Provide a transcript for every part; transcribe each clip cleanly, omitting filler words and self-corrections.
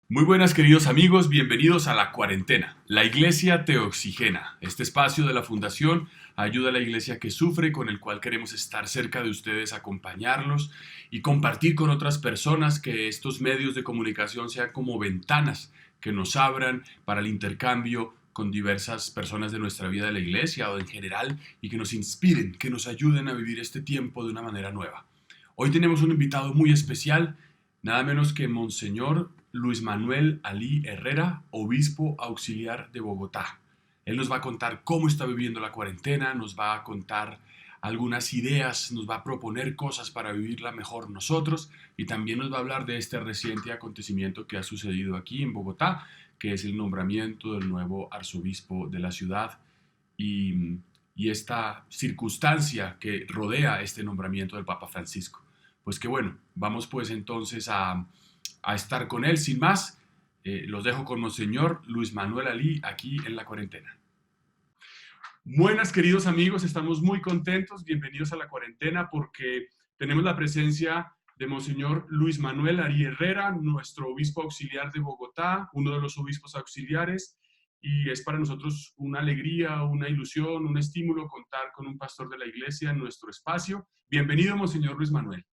Muy buenas queridos amigos, bienvenidos a La Cuarentena. La Iglesia te oxigena. Este espacio de la Fundación ayuda a la iglesia que sufre, con el cual queremos estar cerca de ustedes, acompañarlos y compartir con otras personas, que estos medios de comunicación sean como ventanas que nos abran para el intercambio con diversas personas de nuestra vida de la iglesia o en general, y que nos inspiren, que nos ayuden a vivir este tiempo de una manera nueva. Hoy tenemos un invitado muy especial, nada menos que Monseñor Luis Manuel Alí Herrera, obispo auxiliar de Bogotá. Él nos va a contar cómo está viviendo la cuarentena, nos va a contar algunas ideas, nos va a proponer cosas para vivirla mejor nosotros, y también nos va a hablar de este reciente acontecimiento que ha sucedido aquí en Bogotá, que es el nombramiento del nuevo arzobispo de la ciudad, y, y esta circunstancia que rodea este nombramiento del Papa Francisco. Pues que bueno, vamos pues entonces a estar con él. Sin más, los dejo con Monseñor Luis Manuel Alí aquí en La Cuarentena. Buenas queridos amigos, estamos muy contentos, bienvenidos a La Cuarentena, porque tenemos la presencia de Monseñor Luis Manuel Alí Herrera, nuestro obispo auxiliar de Bogotá, uno de los obispos auxiliares, y es para nosotros una alegría, una ilusión, un estímulo contar con un pastor de la iglesia en nuestro espacio. Bienvenido, Monseñor Luis Manuel.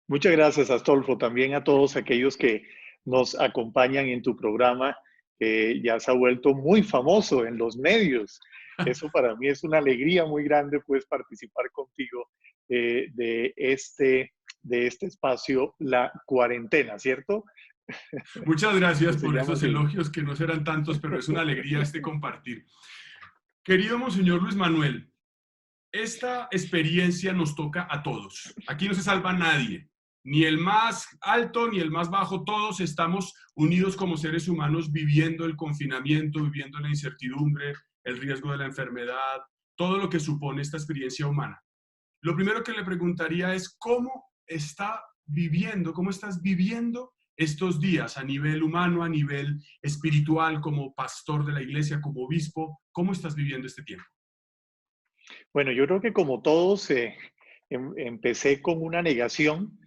Muchas gracias, Astolfo. También a todos aquellos que nos acompañan en tu programa, que ya se ha vuelto muy famoso en los medios. Eso para mí es una alegría muy grande, pues, participar contigo de este espacio, La Cuarentena, ¿cierto? Muchas gracias Que se por llama esos así. elogios, que no serán tantos, pero es una alegría este compartir. Querido Monseñor Luis Manuel, esta experiencia nos toca a todos. Aquí no se salva nadie, ni el más alto ni el más bajo. Todos estamos unidos como seres humanos, viviendo el confinamiento, viviendo la incertidumbre, el riesgo de la enfermedad, todo lo que supone esta experiencia humana. Lo primero que le preguntaría es cómo está viviendo, cómo estás viviendo estos días a nivel humano, a nivel espiritual, como pastor de la iglesia, como obispo. ¿Cómo estás viviendo este tiempo? Bueno, yo creo que como todos, empecé con una negación.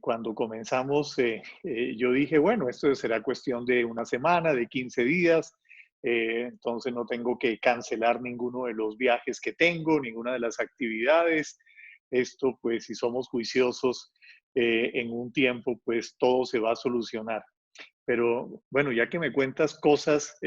Cuando comenzamos, yo dije, bueno, esto será cuestión de una semana, de 15 días, entonces no tengo que cancelar ninguno de los viajes que tengo, ninguna de las actividades. Esto, pues, si somos juiciosos, en un tiempo, pues todo se va a solucionar. Pero bueno, ya que me cuentas cosas,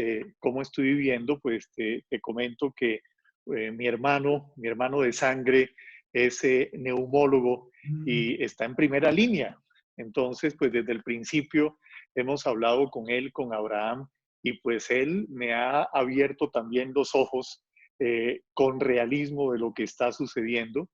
cómo estoy viviendo, pues te comento que mi hermano de sangre es neumólogo Mm. y está en primera línea. Entonces, pues desde el principio hemos hablado con él, con Abraham, y pues él me ha abierto también los ojos con realismo de lo que está sucediendo.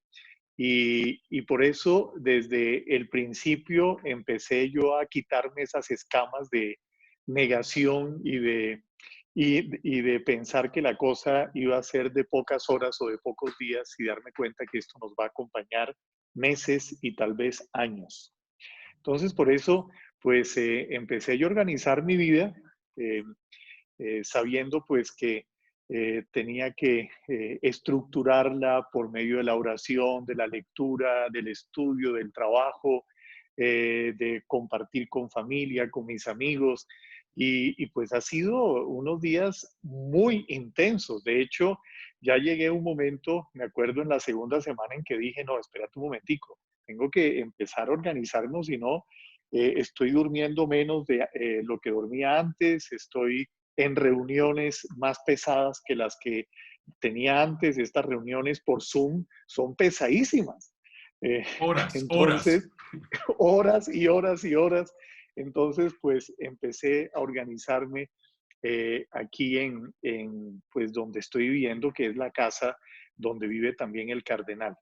Y por eso desde el principio empecé yo a quitarme esas escamas de negación y de pensar que la cosa iba a ser de pocas horas o de pocos días, y darme cuenta que esto nos va a acompañar meses y tal vez años. Entonces, por eso, pues empecé yo a organizar mi vida, eh, sabiendo pues que tenía que estructurarla por medio de la oración, de la lectura, del estudio, del trabajo, de compartir con familia, con mis amigos. Y pues ha sido unos días muy intensos. De hecho, ya llegué a un momento, me acuerdo en la segunda semana, en que dije, no, espérate un momentico, tengo que empezar a organizarnos, si no, estoy durmiendo menos de lo que dormía antes, estoy en reuniones más pesadas que las que tenía antes. Estas reuniones por Zoom son pesadísimas. Eh, Horas, horas. entonces, horas y horas y horas. Entonces, pues empecé a organizarme aquí pues donde estoy viviendo, que es la casa donde vive también el cardenal.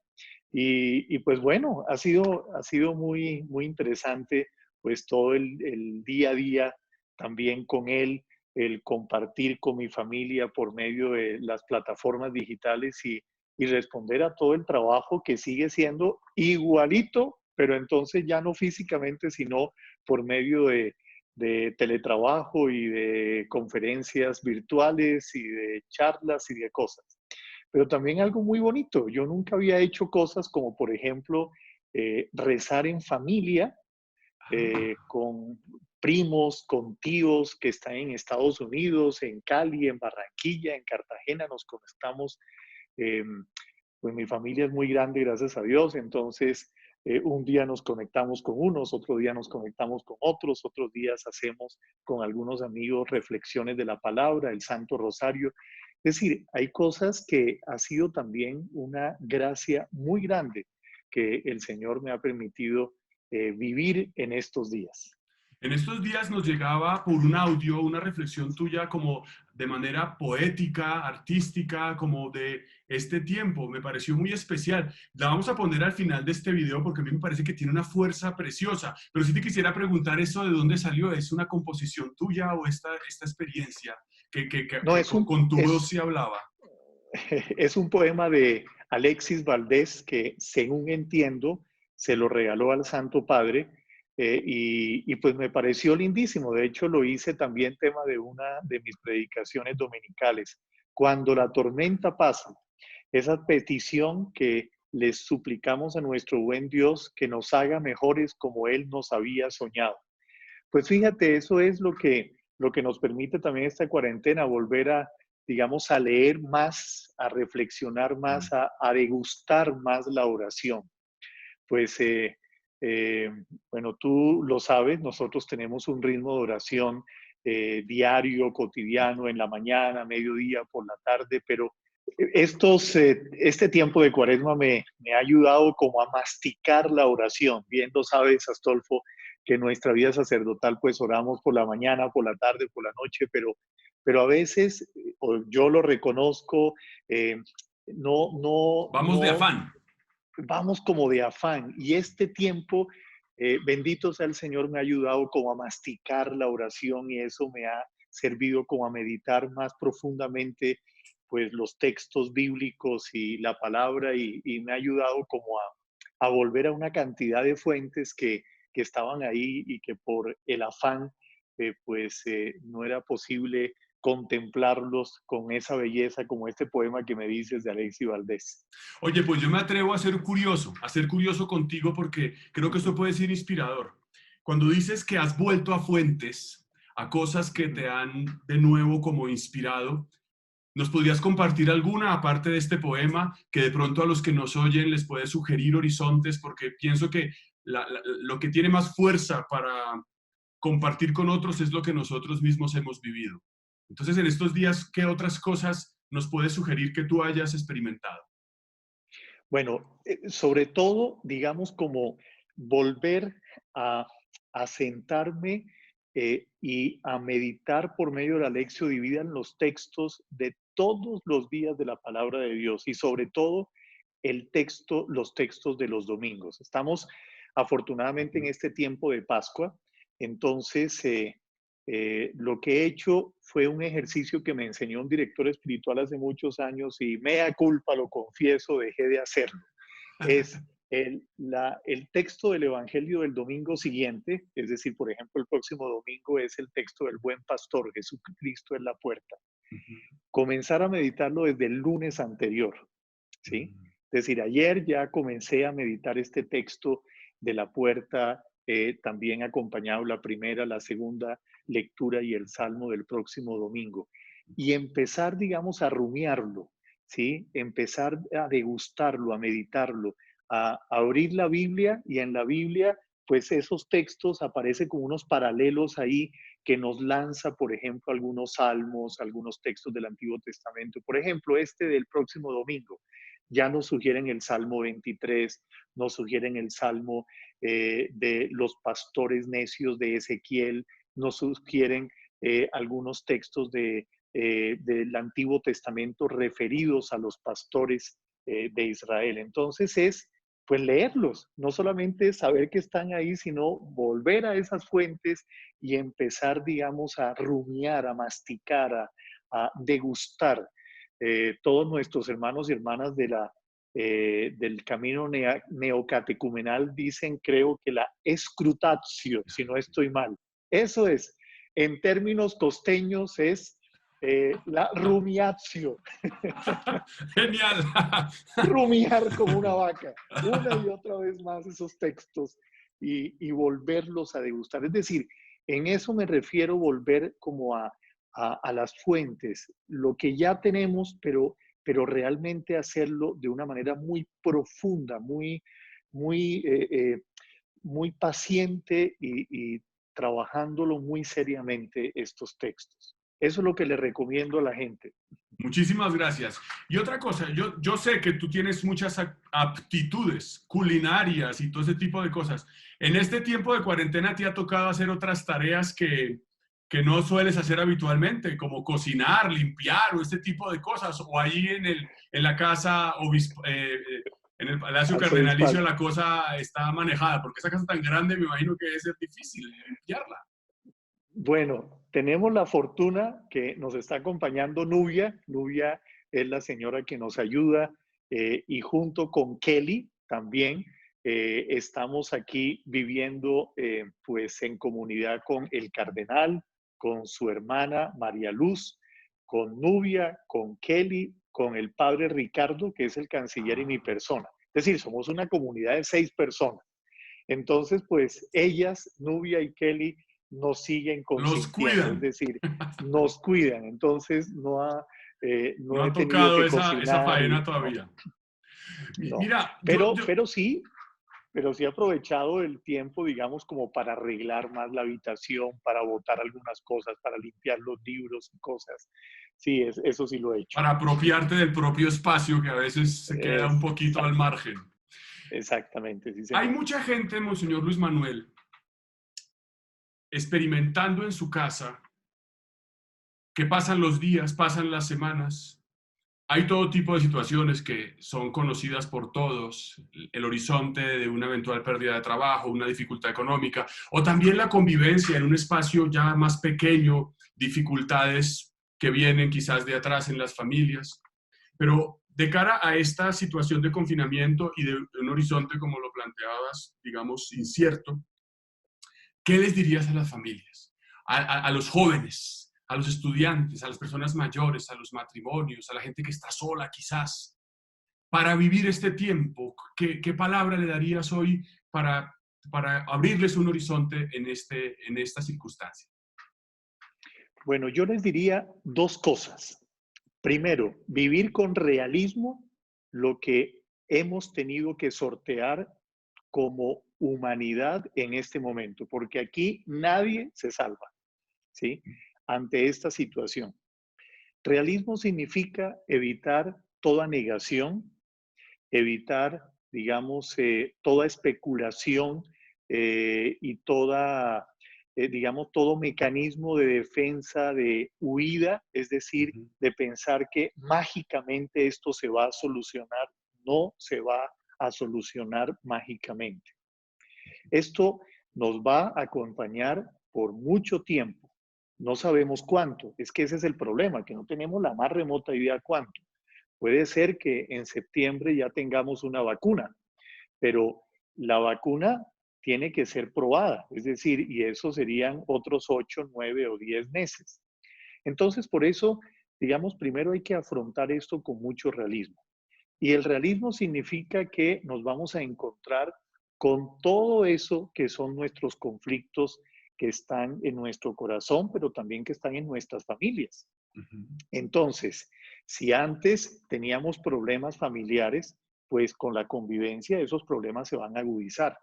Y pues bueno, ha sido muy, muy interesante, pues todo el día a día también con él, el compartir con mi familia por medio de las plataformas digitales, y responder a todo el trabajo que sigue siendo igualito, pero entonces ya no físicamente, sino por medio de teletrabajo y de conferencias virtuales y de charlas y de cosas. Pero también algo muy bonito, yo nunca había hecho cosas como, por ejemplo, rezar en familia, Ah, con primos, con tíos que están en Estados Unidos, en Cali, en Barranquilla, en Cartagena, nos conectamos. eh, pues mi familia es muy grande, gracias a Dios, entonces un día nos conectamos con unos, otro día nos conectamos con otros, otros días hacemos con algunos amigos reflexiones de la palabra, el Santo Rosario. Es decir, hay cosas que ha sido también una gracia muy grande que el Señor me ha permitido vivir en estos días. En estos días nos llegaba por un audio una reflexión tuya como de manera poética, artística, como de este tiempo. Me pareció muy especial. La vamos a poner al final de este video porque a mí me parece que tiene una fuerza preciosa. Pero sí te quisiera preguntar eso de dónde salió. ¿Es una composición tuya o esta experiencia No, que con tu voz sí hablaba? es un poema de Alexis Valdés que, según entiendo, se lo regaló al Santo Padre y pues me pareció lindísimo. De hecho, lo hice también tema de una de mis predicaciones dominicales. Cuando la tormenta pasa, esa petición que les suplicamos a nuestro buen Dios que nos haga mejores como Él nos había soñado. Pues fíjate, eso es lo que nos permite también esta cuarentena, volver a, digamos, a leer más, a reflexionar más, a degustar más la oración. Pues, eh, bueno, tú lo sabes, nosotros tenemos un ritmo de oración diario, cotidiano, en la mañana, mediodía, por la tarde, pero este tiempo de cuaresma me ha ayudado como a masticar la oración. Bien lo sabes, Astolfo, que en nuestra vida sacerdotal pues oramos por la mañana, por la tarde, por la noche, pero a veces, o yo lo reconozco, eh, Vamos de no, afán. vamos como de afán. Y este tiempo, bendito sea el Señor, me ha ayudado como a masticar la oración y eso me ha servido como a meditar más profundamente pues los textos bíblicos y la palabra y me ha ayudado como a volver a una cantidad de fuentes que estaban ahí y que por el afán no era posible contemplarlos con esa belleza como este poema que me dices de Alexis Valdés. Oye, pues yo me atrevo a ser curioso contigo porque creo que esto puede ser inspirador. Cuando dices que has vuelto a fuentes, a cosas que te han de nuevo como inspirado, ¿nos podrías compartir alguna, aparte de este poema, que de pronto a los que nos oyen les puede sugerir horizontes? Porque pienso que lo que tiene más fuerza para compartir con otros es lo que nosotros mismos hemos vivido. Entonces, en estos días, ¿qué otras cosas nos puedes sugerir que tú hayas experimentado? Bueno, sobre todo, digamos, como volver a, a sentarme y a meditar por medio de la Lectio Divina en los textos de todos los días de la palabra de Dios y sobre todo los textos de los domingos. Estamos afortunadamente en este tiempo de Pascua, entonces lo que he hecho fue un ejercicio que me enseñó un director espiritual hace muchos años y mea culpa, lo confieso, dejé de hacerlo. Es el texto del Evangelio del domingo siguiente, es decir, por ejemplo, el próximo domingo es el texto del buen pastor, Jesucristo es la puerta. Comenzar a meditarlo desde el lunes anterior, ¿sí? Es decir, ayer ya comencé a meditar este texto de la puerta, también acompañado la primera, la segunda lectura y el salmo del próximo domingo. Y empezar, digamos, a rumiarlo, ¿sí? Empezar a degustarlo, a meditarlo, a abrir la Biblia y en la Biblia, pues esos textos aparecen como unos paralelos ahí que nos lanza, por ejemplo, algunos salmos, algunos textos del Antiguo Testamento. Por ejemplo, este del próximo domingo ya nos sugieren el Salmo 23, nos sugieren el Salmo de los pastores necios de Ezequiel, nos sugieren algunos textos del Antiguo Testamento referidos a los pastores de Israel. Entonces es pues leerlos, no solamente saber que están ahí, sino volver a esas fuentes y empezar, digamos, a rumiar, a masticar, a degustar todos nuestros hermanos y hermanas del camino neocatecumenal dicen, creo que la escrutatio, si no estoy mal. Eso es, en términos costeños, es la rumiatio. Genial. Rumiar como una vaca, una y otra vez más esos textos y volverlos a degustar. Es decir, en eso me refiero volver como a las fuentes, lo que ya tenemos, pero realmente hacerlo de una manera muy profunda, muy, muy paciente y trabajándolo muy seriamente estos textos. Eso es lo que le recomiendo a la gente. Muchísimas gracias. Y otra cosa, yo sé que tú tienes muchas aptitudes culinarias y todo ese tipo de cosas. En este tiempo de cuarentena te ha tocado hacer otras tareas que no sueles hacer habitualmente, como cocinar, limpiar o este tipo de cosas. O ahí en la casa, en el Palacio Cardenalicio, Arzobispal. la cosa está manejada, porque esa casa tan grande me imagino que debe ser difícil limpiarla. Bueno, tenemos la fortuna que nos está acompañando Nubia. Nubia es la señora que nos ayuda y junto con Kelly también estamos aquí viviendo pues en comunidad con el cardenal, con su hermana María Luz, con Nubia, con Kelly, con el padre Ricardo, que es el canciller y mi persona. Es decir, somos una comunidad de 6 personas. Entonces, pues ellas, Nubia y Kelly, nos siguen Los consintiendo, es cuidan. decir, nos cuidan. Entonces, No no he ha tenido tocado que esa cocinar faena y no, todavía. no. Mira, Pero sí he aprovechado el tiempo, digamos, como para arreglar más la habitación, para botar algunas cosas, para limpiar los libros y cosas. Sí, eso sí lo he hecho. para apropiarte del propio espacio que a veces se queda un poquito al Exacto, margen. exactamente, sí, Hay señor. mucha gente, Monseñor Luis Manuel, experimentando en su casa, que pasan los días, pasan las semanas. Hay todo tipo de situaciones que son conocidas por todos, el horizonte de una eventual pérdida de trabajo, una dificultad económica, o también la convivencia en un espacio ya más pequeño, dificultades que vienen quizás de atrás en las familias. Pero de cara a esta situación de confinamiento y de un horizonte, como lo planteabas, digamos, incierto, ¿qué les dirías a las familias, a los jóvenes, a los estudiantes, a las personas mayores, a los matrimonios, a la gente que está sola quizás, para vivir este tiempo? ¿Qué palabra le darías hoy para abrirles un horizonte en esta circunstancia? Bueno, yo les diría 2 cosas. Primero, vivir con realismo lo que hemos tenido que sortear como humanidad en este momento, porque aquí nadie se salva, ¿sí? Ante esta situación. Realismo significa evitar toda negación, evitar, digamos, toda especulación y digamos, todo mecanismo de defensa, de huida, es decir, Ujú. de pensar que mágicamente esto se va a solucionar, no se va a solucionar mágicamente. Esto nos va a acompañar por mucho tiempo. No sabemos cuánto. Es que ese es el problema, que no tenemos la más remota idea cuánto. Puede ser que en septiembre ya tengamos una vacuna, pero la vacuna tiene que ser probada, es decir, y eso serían otros 8, 9 o 10 meses. Entonces, por eso, digamos, primero hay que afrontar esto con mucho realismo. Y el realismo significa que nos vamos a encontrar con todo eso que son nuestros conflictos que están en nuestro corazón, pero también que están en nuestras familias. Ujú. Entonces, si antes teníamos problemas familiares, pues con la convivencia esos problemas se van a agudizar.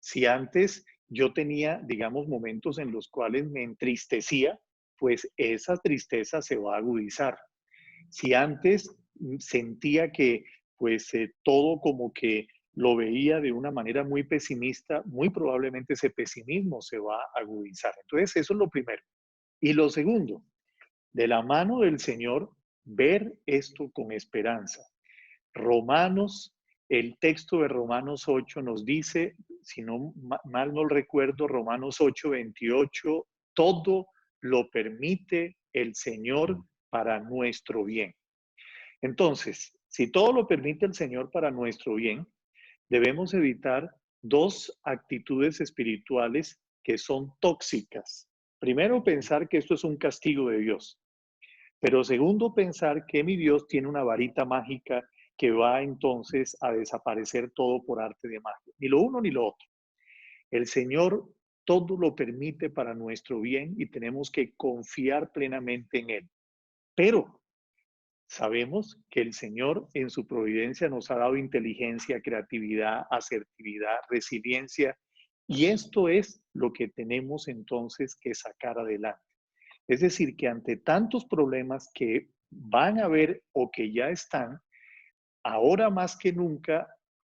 Si antes yo tenía, digamos, momentos en los cuales me entristecía, pues esa tristeza se va a agudizar. Si antes sentía que pues todo como que lo veía de una manera muy pesimista, muy probablemente ese pesimismo se va a agudizar. Entonces, eso es lo primero. Y lo segundo, de la mano del Señor, ver esto con esperanza. Romanos, el texto de Romanos 8 nos dice, si no mal no recuerdo, Romanos 8:28, todo lo permite el Señor para nuestro bien. Entonces, si todo lo permite el Señor para nuestro bien, debemos evitar 2 actitudes espirituales que son tóxicas. Primero, pensar que esto es un castigo de Dios. Pero segundo, pensar que mi Dios tiene una varita mágica que va entonces a desaparecer todo por arte de magia. Ni lo uno ni lo otro. El Señor todo lo permite para nuestro bien y tenemos que confiar plenamente en Él. Pero sabemos que el Señor en su providencia nos ha dado inteligencia, creatividad, asertividad, resiliencia, y esto es lo que tenemos entonces que sacar adelante. Es decir, que ante tantos problemas que van a haber o que ya están, ahora más que nunca,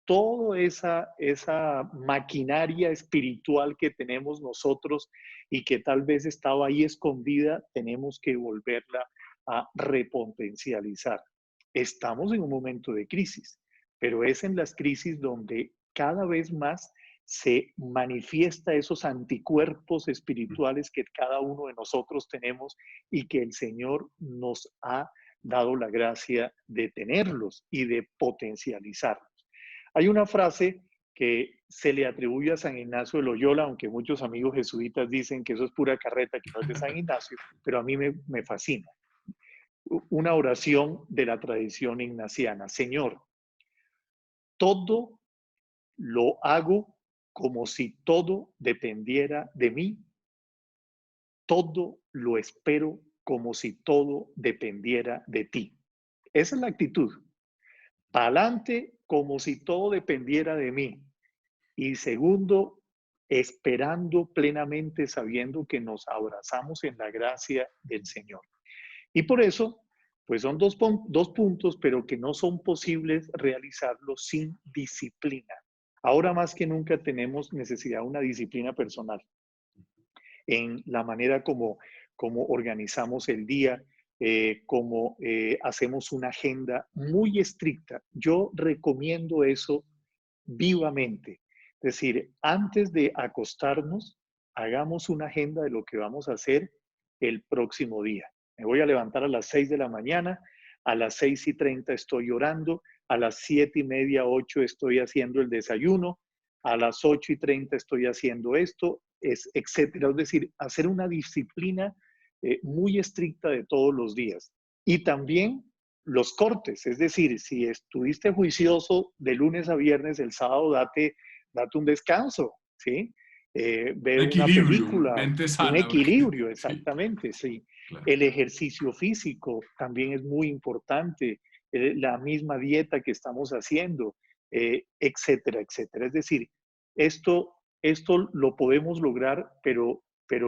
toda esa maquinaria espiritual que tenemos nosotros y que tal vez estaba ahí escondida, tenemos que volverla a repotencializar. Estamos en un momento de crisis, pero es en las crisis donde cada vez más se manifiesta esos anticuerpos espirituales que cada uno de nosotros tenemos y que el Señor nos ha dado la gracia de tenerlos y de potencializarlos. Hay una frase que se le atribuye a San Ignacio de Loyola, aunque muchos amigos jesuitas dicen que eso es pura carreta, que no es de San Ignacio, pero a mí me fascina. Una oración de la tradición ignaciana. Señor, todo lo hago como si todo dependiera de mí, todo lo espero como si todo dependiera de ti. Esa es la actitud. Pa'lante como si todo dependiera de mí. Y segundo, esperando plenamente, sabiendo que nos abrazamos en la gracia del Señor. Y por eso, pues son dos puntos, pero que no son posibles realizarlos sin disciplina. Ahora más que nunca tenemos necesidad de una disciplina personal en la manera como organizamos el día, como hacemos una agenda muy estricta. Yo recomiendo eso vivamente. Es decir, antes de acostarnos, hagamos una agenda de lo que vamos a hacer el próximo día. Me voy a levantar a las 6 de la mañana, a las 6:30 estoy orando, a las 7:30, 8 estoy haciendo el desayuno, a las 8:30 estoy haciendo esto, etcétera. Es decir, hacer una disciplina muy estricta de todos los días. Y también los cortes, es decir, si estuviste juicioso de lunes a viernes, el sábado date un descanso, ¿sí? Ve una Equilibrio, película, mente un sana, porque equilibrio, sí, exactamente, sí. claro. El ejercicio físico también es muy importante, la misma dieta que estamos haciendo, etcétera, etcétera. Es decir, esto lo podemos lograr, pero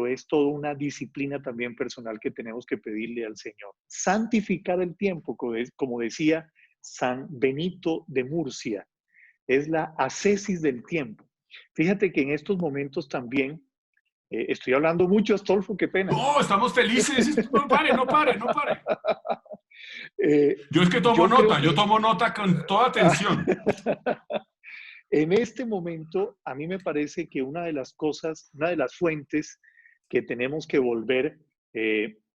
es toda una disciplina también personal que tenemos que pedirle al Señor. Santificar el tiempo, como decía San Benito de Murcia, es la ascesis del tiempo. Fíjate que en estos momentos también, estoy hablando mucho, Astolfo, qué pena. No, estamos felices. No pare, no pare, no pare. Yo es que Yo creo yo que tomo nota con toda atención. en este momento, a mí me parece que una de las cosas, una de las fuentes que tenemos que volver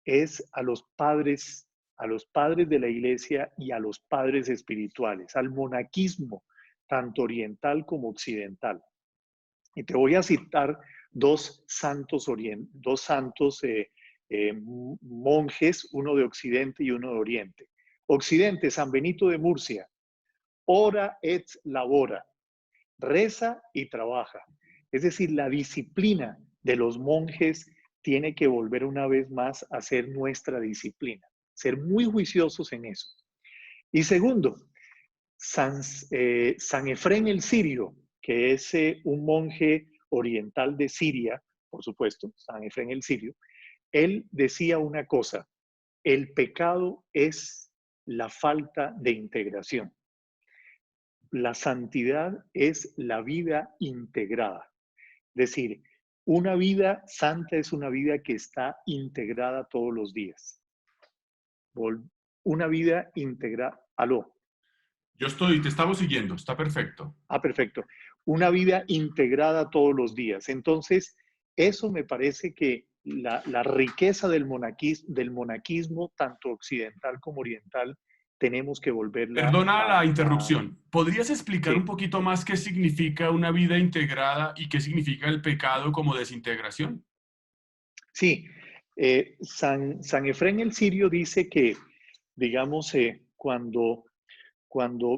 es a los padres de la iglesia y a los padres espirituales, al monaquismo, tanto oriental como occidental. Y te voy a citar dos santos monjes, uno de Occidente y uno de Oriente. Occidente, San Benito de Murcia, ora et labora, reza y trabaja. Es decir, la disciplina de los monjes tiene que volver una vez más a ser nuestra disciplina, ser muy juiciosos en eso. Y segundo, San Efrén el Sirio, que es un monje oriental de Siria, por supuesto, San Efrén el Sirio, él decía una cosa: el pecado es la falta de integración. La santidad es la vida integrada. Es decir, una vida santa es una vida que está integrada todos los días. Una vida integrada. Aló. Te estamos siguiendo, está perfecto. Ah, perfecto. Una vida integrada todos los días. Entonces, eso me parece que la riqueza del monaquismo, tanto occidental como oriental, tenemos que volverla Perdona la a interrupción. ¿Podrías explicar un sí. poquito más qué significa una vida integrada y qué significa el pecado como desintegración? Sí, San Efrén el Sirio dice que, digamos, cuando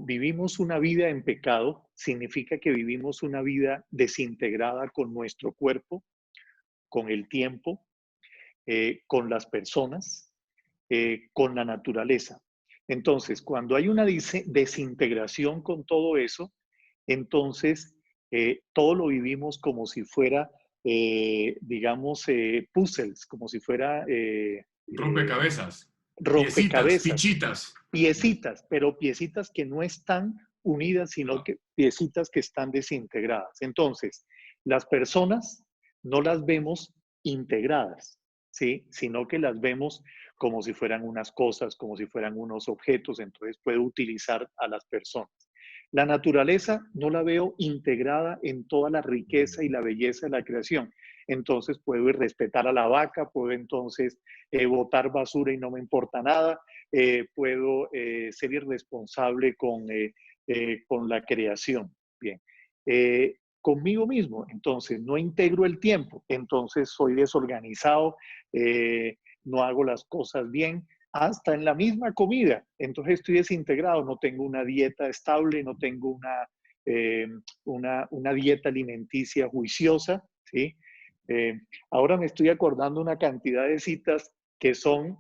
vivimos una vida en pecado, significa que vivimos una vida desintegrada con nuestro cuerpo, con el tiempo, con las personas, con la naturaleza. Entonces, cuando hay una desintegración con todo eso, entonces todo lo vivimos como si fuera, digamos, puzzles, como si fuera Rompecabezas, piecitas, rompecabezas, fichitas. piecitas, pero piecitas que no están unidas, sino Wow. que piecitas que están desintegradas. Entonces, las personas no las vemos integradas, ¿sí? Sino que las vemos como si fueran unas cosas, como si fueran unos objetos, entonces puedo utilizar a las personas. La naturaleza no la veo integrada en toda la riqueza y la belleza de la creación. Entonces puedo ir respetar a la vaca, puedo entonces botar basura y no me importa nada, puedo ser irresponsable con la creación. Bien. Conmigo mismo, entonces no integro el tiempo, entonces soy desorganizado, no hago las cosas bien, hasta en la misma comida, entonces estoy desintegrado, no tengo una dieta estable, no tengo una dieta alimenticia juiciosa, ¿sí? Eh, Ahora me estoy acordando una cantidad de citas que son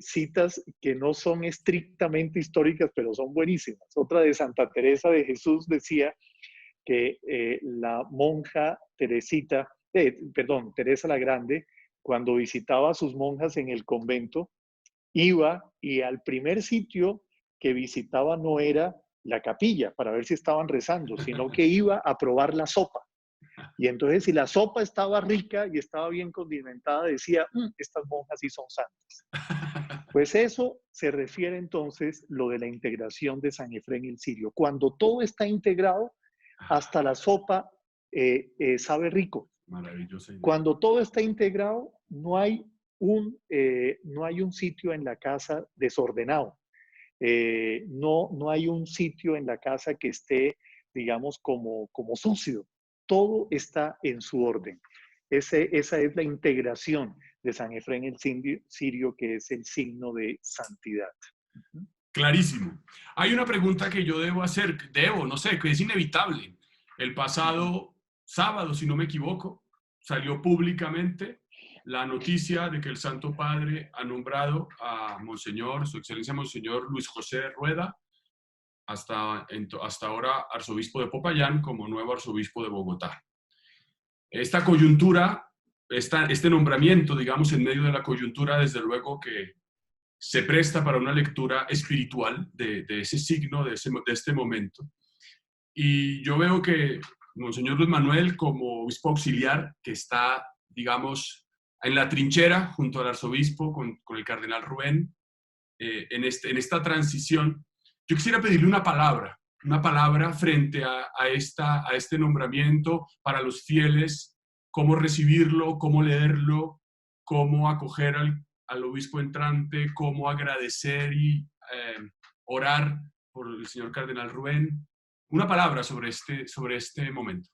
citas que no son estrictamente históricas, pero son buenísimas. Otra de Santa Teresa de Jesús decía que la monja Teresita, perdón, Teresa la Grande, cuando visitaba a sus monjas en el convento, iba y al primer sitio que visitaba no era la capilla para ver si estaban rezando, sino que iba a probar la sopa. Y entonces si la sopa estaba rica y estaba bien condimentada, decía, estas monjas sí son santas. Pues eso se refiere entonces lo de la integración de San Efrén el Sirio. Cuando todo está integrado, hasta la sopa sabe rico. Maravillosa idea. Cuando todo está integrado, no hay un sitio en la casa desordenado. No hay un sitio en la casa que esté, digamos, como sucio. Todo está en su orden. Esa es la integración de San Efrén el Sirio, que es el signo de santidad. Clarísimo. Hay una pregunta que yo debo hacer, no sé, que es inevitable. El pasado sábado, si no me equivoco, salió públicamente la noticia de que el Santo Padre ha nombrado a Monseñor, Su Excelencia Monseñor Luis José Rueda, hasta ahora arzobispo de Popayán, como nuevo arzobispo de Bogotá. Esta coyuntura, este nombramiento, digamos, en medio de la coyuntura, desde luego que se presta para una lectura espiritual de ese signo, de este momento. Y yo veo que Monseñor Luis Manuel, como obispo auxiliar, que está, digamos, en la trinchera junto al arzobispo, con el cardenal Rubén, en esta transición, yo quisiera pedirle una palabra frente a este nombramiento para los fieles, cómo recibirlo, cómo leerlo, cómo acoger al obispo entrante, cómo agradecer y orar por el señor cardenal Rubén. Una palabra sobre este momento.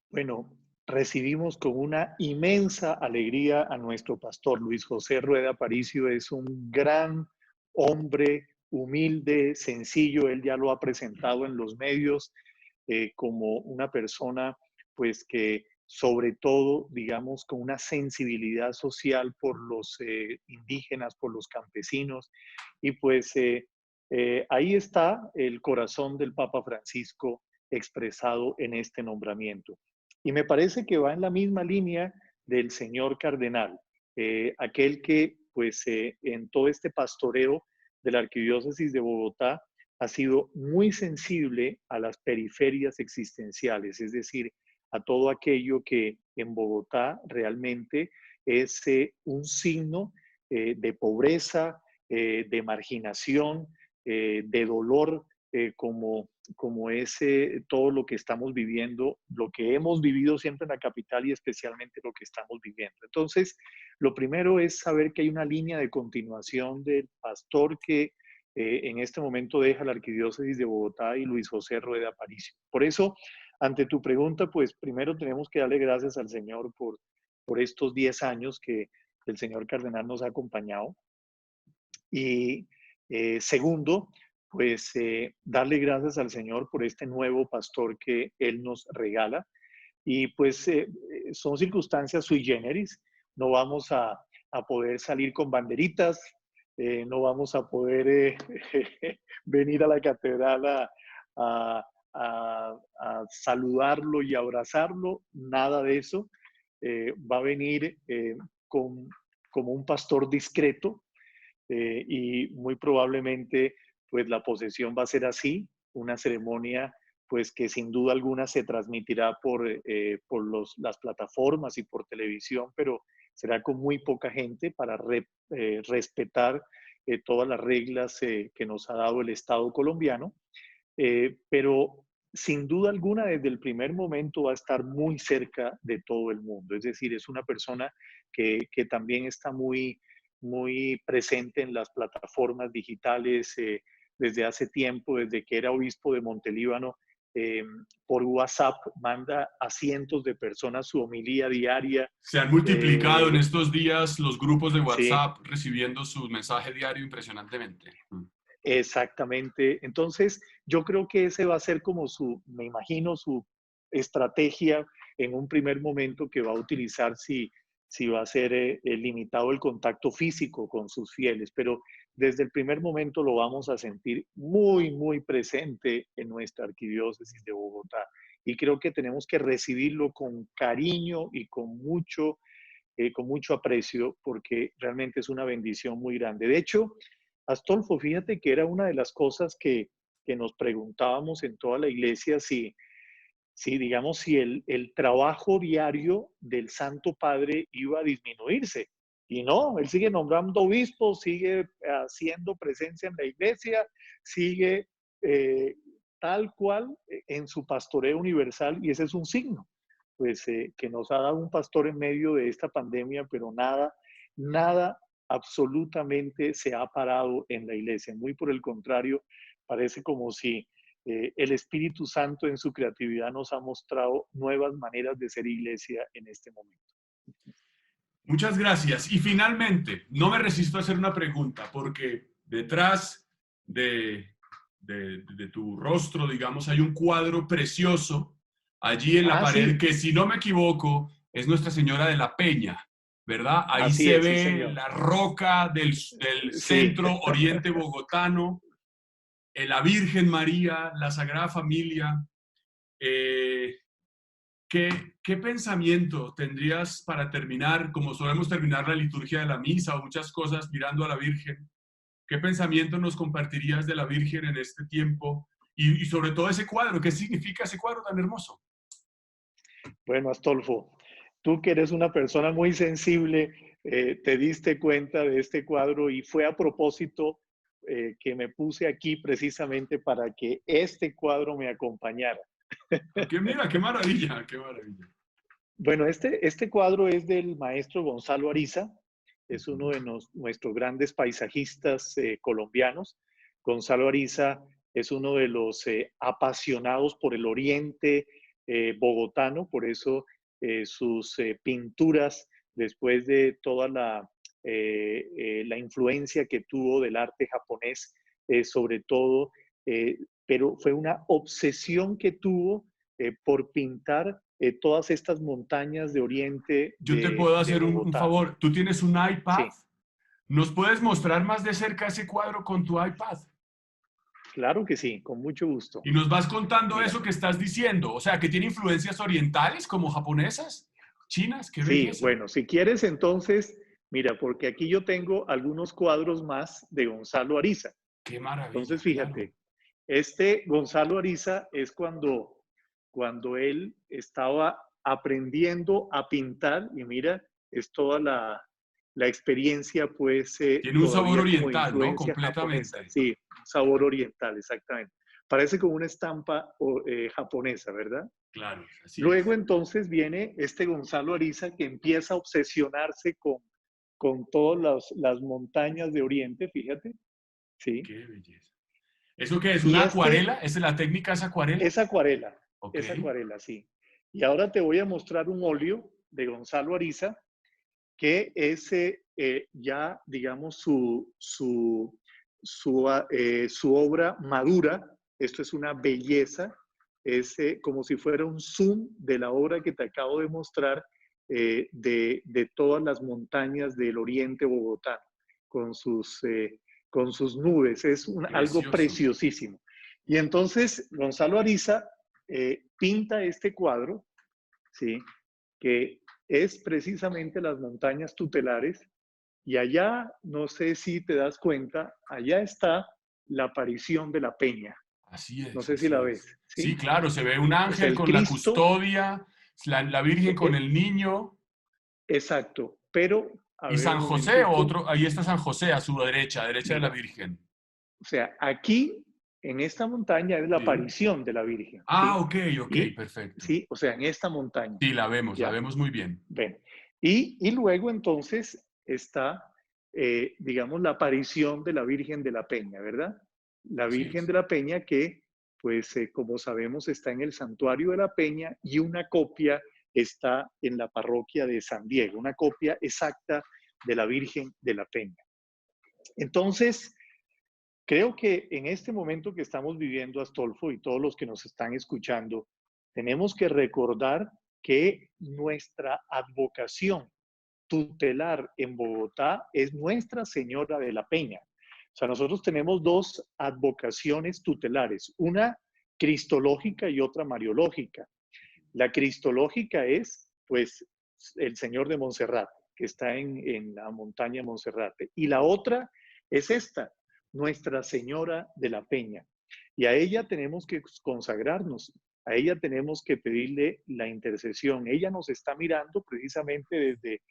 Bueno, recibimos con una inmensa alegría a nuestro pastor Luis José Rueda Aparicio. Es un gran hombre, humilde, sencillo. Él ya lo ha presentado en los medios como una persona, pues que sobre todo, digamos, con una sensibilidad social por los indígenas, por los campesinos. Y pues ahí está el corazón del Papa Francisco expresado en este nombramiento. Y me parece que va en la misma línea del señor cardenal, aquel que pues en todo este pastoreo de la Arquidiócesis de Bogotá ha sido muy sensible a las periferias existenciales, es decir, a todo aquello que en Bogotá realmente es un signo de pobreza, de marginación, de dolor, como ese, todo lo que estamos viviendo, lo que hemos vivido siempre en la capital y especialmente lo que estamos viviendo. Entonces, lo primero es saber que hay una línea de continuación del pastor que en este momento deja la Arquidiócesis de Bogotá y Luis José Rueda Aparicio. Por eso, ante tu pregunta, pues primero tenemos que darle gracias al Señor por estos 10 años que el señor cardenal nos ha acompañado. Y segundo, pues darle gracias al Señor por este nuevo pastor que Él nos regala. Y pues son circunstancias sui generis, no vamos a poder salir con banderitas, no vamos a poder venir a la catedral a- a saludarlo y abrazarlo, nada de eso. Va a venir con, como un pastor discreto, y muy probablemente pues la posesión va a ser así, una ceremonia pues que sin duda alguna se transmitirá por las plataformas y por televisión, pero será con muy poca gente para respetar todas las reglas que nos ha dado el Estado colombiano. Pero sin duda alguna desde el primer momento va a estar muy cerca de todo el mundo. Es decir, es una persona que también está muy presente en las plataformas digitales desde hace tiempo, desde que era obispo de Montelíbano. eh, por WhatsApp manda a cientos de personas su homilía diaria. Se han multiplicado en eh, estos días los grupos de sí, WhatsApp recibiendo su mensaje diario impresionantemente. exactamente. Entonces, yo creo que ese va a ser como me imagino, su estrategia en un primer momento que va a utilizar si va a ser limitado el contacto físico con sus fieles, pero desde el primer momento lo vamos a sentir muy presente en nuestra arquidiócesis de Bogotá. Y creo que tenemos que recibirlo con cariño y con mucho aprecio, porque realmente es una bendición muy grande. De hecho, Astolfo, fíjate que era una de las cosas que nos preguntábamos en toda la iglesia, si digamos, si el trabajo diario del Santo Padre iba a disminuirse. Y no, él sigue nombrando obispos, sigue haciendo presencia en la iglesia, sigue eh, tal cual en su pastoreo universal, y ese es un signo pues que nos ha dado un pastor en medio de esta pandemia, pero nada absolutamente se ha parado en la iglesia. Muy por el contrario, parece como si el Espíritu Santo en su creatividad nos ha mostrado nuevas maneras de ser iglesia en este momento. Muchas gracias. Y finalmente, no me resisto a hacer una pregunta, porque detrás de tu rostro, digamos, hay un cuadro precioso allí en la Ah, pared sí, que, si no me equivoco, es Nuestra Señora de la Peña, ¿verdad? Ahí así se es, sí, ve señor. la roca del Sí, centro oriente bogotano, la Virgen María, la Sagrada Familia. Eh, ¿Qué pensamiento tendrías para terminar, como solemos terminar la liturgia de la misa o muchas cosas mirando a la Virgen? ¿Qué pensamiento nos compartirías de la Virgen en este tiempo? Y sobre todo ese cuadro, ¿qué significa ese cuadro tan hermoso? bueno, Astolfo, tú que eres una persona muy sensible, te diste cuenta de este cuadro y fue a propósito que me puse aquí precisamente para que este cuadro me acompañara. Mira, qué maravilla, qué maravilla. Bueno, este cuadro es del maestro Gonzalo Ariza, es uno de nuestros grandes paisajistas colombianos. Gonzalo Ariza es uno de los apasionados por el oriente bogotano, por eso sus pinturas, después de toda la influencia que tuvo del arte japonés, sobre todo, pero fue una obsesión que tuvo por pintar todas estas montañas de oriente Yo te puedo de hacer un Bogotá. favor. ¿Tú tienes un iPad? Sí, ¿Nos puedes mostrar más de cerca ese cuadro con tu iPad? claro que sí, con mucho gusto. Y nos vas contando Mira, eso que estás diciendo. O sea, que tiene influencias orientales como japonesas, chinas. ¡Qué sí, belleza! bueno, si quieres entonces, mira, porque aquí yo tengo algunos cuadros más de Gonzalo Ariza. ¡Qué Entonces, maravilla! Claro. fíjate, este Gonzalo Ariza es cuando él estaba aprendiendo a pintar y mira, es toda la experiencia pues Tiene un sabor todavía como de oriental, ¿no? influencia japonesa, Completamente. sí, un sabor oriental, exactamente. Parece como una estampa japonesa, ¿verdad? Claro, así Luego es. entonces viene este Gonzalo Ariza que empieza a obsesionarse con todas las montañas de Oriente, fíjate, ¿sí? ¡Qué belleza! ¿Eso qué es? Y ¿Una acuarela? ¿Es la técnica es acuarela? es acuarela, Ok. es acuarela, sí. Y ahora te voy a mostrar un óleo de Gonzalo Ariza, que es ya, digamos, su obra madura. Esto es una belleza, es como si fuera un zoom de la obra que te acabo de mostrar, de todas las montañas del oriente bogotano, con sus nubes. Es algo Precioso. preciosísimo. Y entonces Gonzalo Ariza pinta este cuadro, ¿sí? Que es precisamente las montañas tutelares, y allá, no sé si te das cuenta, allá está la aparición de la peña. Así No es, sé si la así ves, es. Sí, ¿sí? claro, se ve un O sea, ángel el con la Cristo, custodia, la Virgen con el niño exacto, pero, a y ver un San José, momentico, otro, ahí está San José a su derecha, derecha de la mira, Virgen. o sea, aquí, en esta montaña, es la Sí. aparición de la Virgen, Ah, ¿sí? ok, ok, Y, perfecto. sí, o sea, en esta montaña, Sí, la ¿ya? vemos muy bien. Ven. Y luego entonces está, digamos, la aparición de la Virgen de la Peña, ¿verdad? La Así Virgen es. de la Peña que, pues, como sabemos, está en el santuario de la Peña, y una copia está en la parroquia de San Diego, una copia exacta de la Virgen de la Peña. Entonces, creo que en este momento que estamos viviendo, Astolfo, y todos los que nos están escuchando, tenemos que recordar que nuestra advocación tutelar en Bogotá es Nuestra Señora de la Peña. O sea, nosotros tenemos dos advocaciones tutelares, una cristológica y otra mariológica. La cristológica es, pues, el Señor de Monserrate, que está en la montaña de Monserrate. Y la otra es esta, Nuestra Señora de la Peña. Y a ella tenemos que consagrarnos, a ella tenemos que pedirle la intercesión. Ella nos está mirando precisamente desde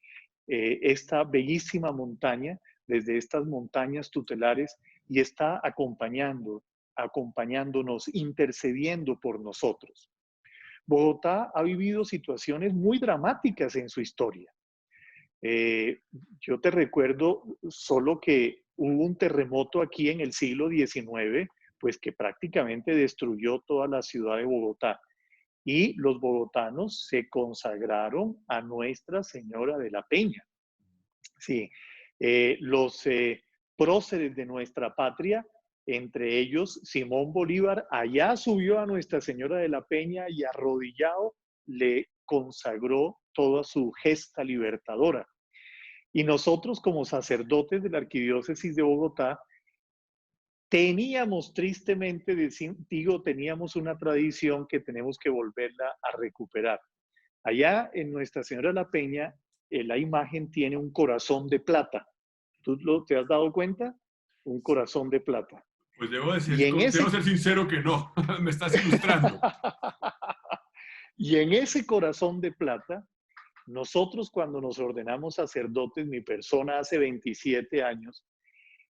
esta bellísima montaña, desde estas montañas tutelares, y está acompañándonos, intercediendo por nosotros. Bogotá ha vivido situaciones muy dramáticas en su historia. Eh, yo te recuerdo solo que hubo un terremoto aquí en el siglo XIX, pues que prácticamente destruyó toda la ciudad de Bogotá. Y los bogotanos se consagraron a Nuestra Señora de la Peña. Sí, los próceres de nuestra patria, entre ellos Simón Bolívar, allá subió a Nuestra Señora de la Peña y arrodillado le consagró toda su gesta libertadora. Y nosotros como sacerdotes de la Arquidiócesis de Bogotá, teníamos tristemente, digo, teníamos una tradición que tenemos que volverla a recuperar. Allá en Nuestra Señora de la Peña, la imagen tiene un corazón de plata. ¿Te has dado cuenta? Un corazón de plata. Pues debo decir, Y en debo ese, ser sincero que no, me estás ilustrando. y en ese corazón de plata, nosotros cuando nos ordenamos sacerdotes, mi persona hace 27 años,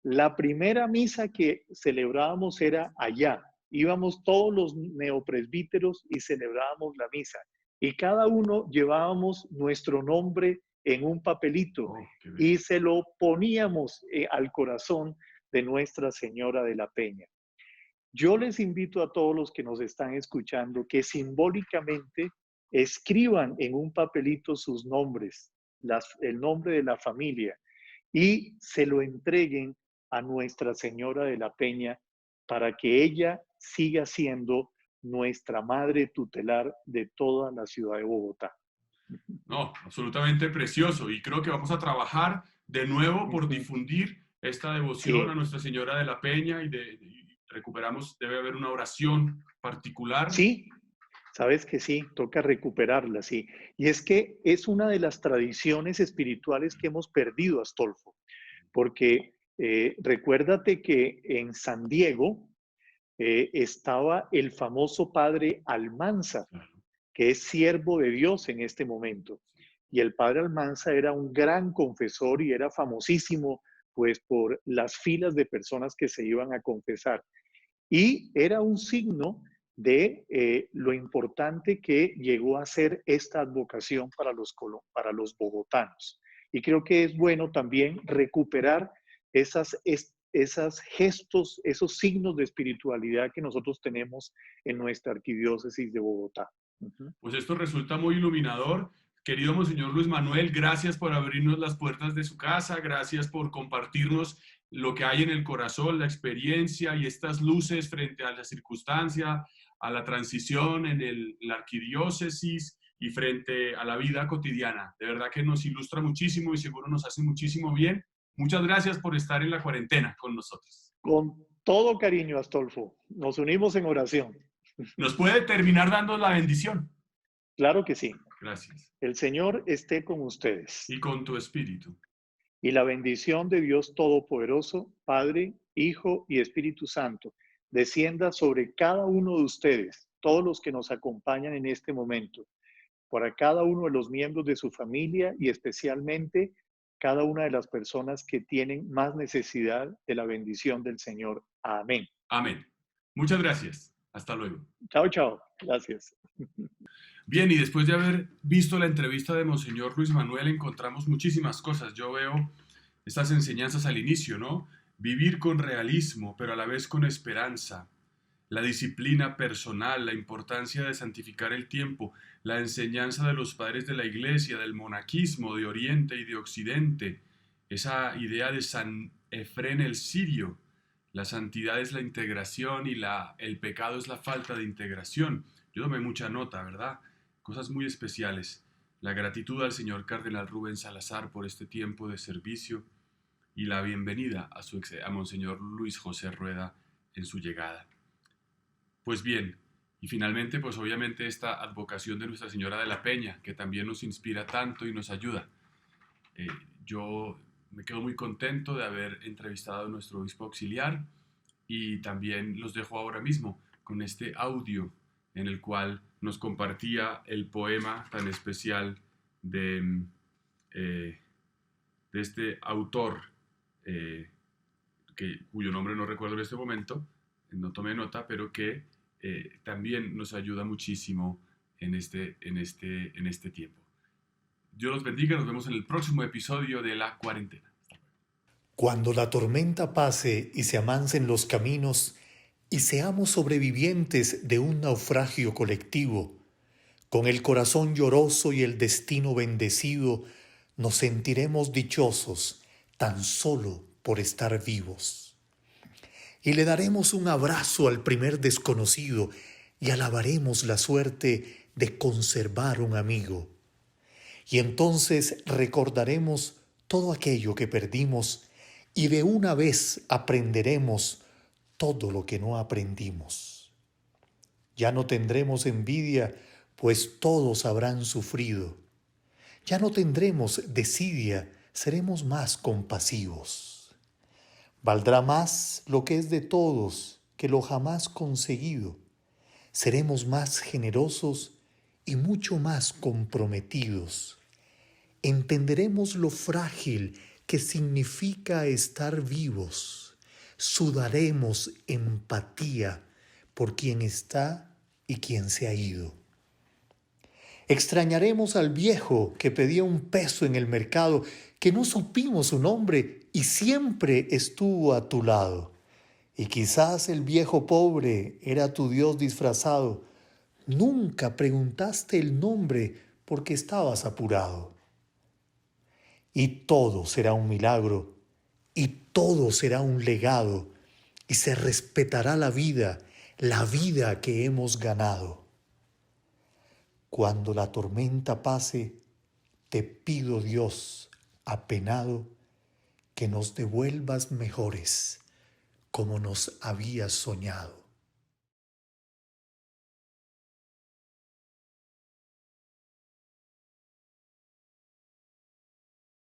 la primera misa que celebrábamos era allá. Íbamos todos los neopresbíteros y celebrábamos la misa. Y cada uno llevábamos nuestro nombre en un papelito Oh, qué y bello. se lo poníamos al corazón de Nuestra Señora de la Peña. Yo les invito a todos los que nos están escuchando que simbólicamente escriban en un papelito sus nombres, el nombre de la familia, y se lo entreguen a Nuestra Señora de la Peña para que ella siga siendo nuestra madre tutelar de toda la ciudad de Bogotá. No, absolutamente precioso. Y creo que vamos a trabajar de nuevo por Ujú. difundir esta devoción a Sí, Nuestra Señora de la Peña y recuperamos, debe haber una oración particular. sí, sabes que sí, toca recuperarla, sí. Y es que es una de las tradiciones espirituales que hemos perdido, Astolfo, porque recuérdate que en San Diego estaba el famoso padre Almanza, Claro. que es siervo de Dios en este momento. Y el padre Almanza era un gran confesor y era famosísimo pues por las filas de personas que se iban a confesar. Y era un signo de lo importante que llegó a ser esta advocación para los bogotanos. Y creo que es bueno también recuperar esas gestos, esos signos de espiritualidad que nosotros tenemos en nuestra arquidiócesis de Bogotá. Uh-huh. Pues esto resulta muy iluminador. Querido Monseñor Luis Manuel, gracias por abrirnos las puertas de su casa, gracias por compartirnos lo que hay en el corazón, la experiencia y estas luces frente a la circunstancia, a la transición en la arquidiócesis y frente a la vida cotidiana. De verdad que nos ilustra muchísimo y seguro nos hace muchísimo bien. Muchas gracias por estar en la cuarentena con nosotros. Con todo cariño, Astolfo, nos unimos en oración. ¿Nos puede terminar dando la bendición? Claro que sí. Gracias. El Señor esté con ustedes. Y con tu espíritu. Y la bendición de Dios Todopoderoso, Padre, Hijo y Espíritu Santo, descienda sobre cada uno de ustedes, todos los que nos acompañan en este momento, para cada uno de los miembros de su familia y especialmente cada una de las personas que tienen más necesidad de la bendición del Señor. Amén. Amén. Muchas gracias. Hasta luego. Chao, chao. Gracias. Bien, y después de haber visto la entrevista de Monseñor Luis Manuel, encontramos muchísimas cosas. Yo veo estas enseñanzas al inicio, ¿no? Vivir con realismo, pero a la vez con esperanza. La disciplina personal, la importancia de santificar el tiempo, la enseñanza de los padres de la Iglesia, del monaquismo de Oriente y de Occidente, esa idea de San Efrén el Sirio. La santidad es la integración y el pecado es la falta de integración. Yo tomé mucha nota, ¿verdad? Cosas muy especiales. La gratitud al señor Cardenal Rubén Salazar por este tiempo de servicio y la bienvenida a Monseñor Luis José Rueda en su llegada. Pues bien, y finalmente, pues obviamente esta advocación de Nuestra Señora de la Peña, que también nos inspira tanto y nos ayuda. Yo me quedo muy contento de haber entrevistado a nuestro obispo auxiliar y también los dejo ahora mismo con este audio en el cual nos compartía el poema tan especial de este autor, cuyo nombre no recuerdo en este momento, no tomé nota, pero que también nos ayuda muchísimo en este tiempo. Dios los bendiga, nos vemos en el próximo episodio de La Cuarentena. Cuando la tormenta pase y se amansen los caminos, y seamos sobrevivientes de un naufragio colectivo, con el corazón lloroso y el destino bendecido, nos sentiremos dichosos tan solo por estar vivos. Y le daremos un abrazo al primer desconocido y alabaremos la suerte de conservar un amigo. Y entonces recordaremos todo aquello que perdimos y de una vez aprenderemos todo lo que no aprendimos. Ya no tendremos envidia, pues todos habrán sufrido. Ya no tendremos desidia, seremos más compasivos. Valdrá más lo que es de todos que lo jamás conseguido. Seremos más generosos y mucho más comprometidos. Entenderemos lo frágil que significa estar vivos. Sudaremos empatía por quien está y quien se ha ido. Extrañaremos al viejo que pedía un peso en el mercado, que no supimos su nombre y siempre estuvo a tu lado. Y quizás el viejo pobre era tu Dios disfrazado. Nunca preguntaste el nombre porque estabas apurado. Y todo será un milagro. Y todo será un legado, y se respetará la vida que hemos ganado. Cuando la tormenta pase, te pido, Dios, apenado, que nos devuelvas mejores, como nos habías soñado.